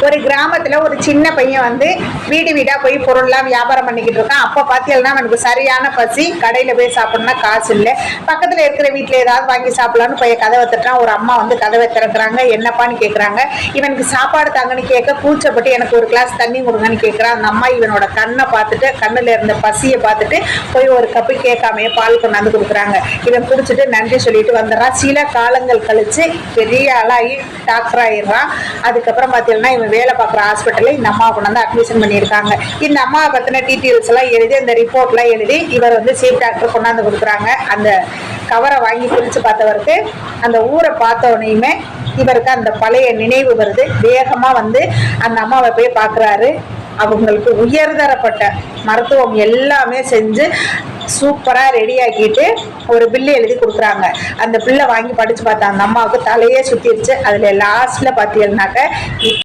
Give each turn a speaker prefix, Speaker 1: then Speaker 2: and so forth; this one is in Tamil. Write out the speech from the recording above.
Speaker 1: ஒரு கிராமத்துல ஒரு சின்ன பையன் வந்து வீடு வீடா போய் பொருள்லாம் வியாபாரம் பண்ணிக்கிட்டு இருக்கான். அப்ப பாத்தீங்கன்னா அவனுக்கு சரியான பசி, கடையில போய் சாப்பிடணும்னா காசு இல்லை. பக்கத்துல இருக்கிற வீட்டுல ஏதாவது வாங்கி சாப்பிடலாம்னு போய் கதவை தட்டுறான். ஒரு அம்மா வந்து கதவை திறக்கிறாங்க. என்னப்பான்னு கேக்குறாங்க. இவனுக்கு சாப்பாடு தாங்கன்னு கேட்க கூச்சப்பட்டு எனக்கு ஒரு கிளாஸ் தண்ணி கொடுங்கன்னு கேட்கிறான். அந்த அம்மா இவனோட கண்ணை பார்த்துட்டு, கண்ணுல இருந்த பசியை பார்த்துட்டு போய் ஒரு கப்பு கேட்காமையே பால் கொண்டாந்து கொடுக்குறாங்க. இவன் குடிச்சிட்டு நன்றி சொல்லிட்டு வந்துடுறான். சில காலங்கள் கழிச்சு பெரிய ஆளாகி டாக்டர் ஆயிடுறான். அதுக்கப்புறம் பாத்தீங்கன்னா இவன் வேலை பார்க்குற ஹாஸ்பிட்டலில் இந்த அம்மா கொண்டு வந்து அட்மிஷன் பண்ணியிருக்காங்க. இந்த அம்மாவை பற்றின டீட்டெயில்ஸ் எல்லாம் எழுதி, அந்த ரிப்போர்ட்லாம் எழுதி இவர் வந்து சீஃப் டாக்டர் கொண்டாந்து கொடுக்குறாங்க. அந்த கவரை வாங்கி பிரித்து பார்த்தவருக்கு அந்த ஊரை பார்த்தோனையுமே இவருக்கு அந்த பழைய நினைவு வருது. வேகமாக வந்து அந்த அம்மாவை போய் பார்க்குறாரு. அவங்களுக்கு உயர்தரப்பட்ட மருத்துவம் எல்லாமே செஞ்சு சூப்பராக ரெடி ஆக்கிட்டு ஒரு பில்லு எழுதி கொடுக்குறாங்க. அந்த பில்லை வாங்கி படித்து பார்த்தா அந்த அம்மாவுக்கு தலையே சுற்றிடுச்சு. அதில் லாஸ்ட்டில் பார்த்தீங்கன்னாக்க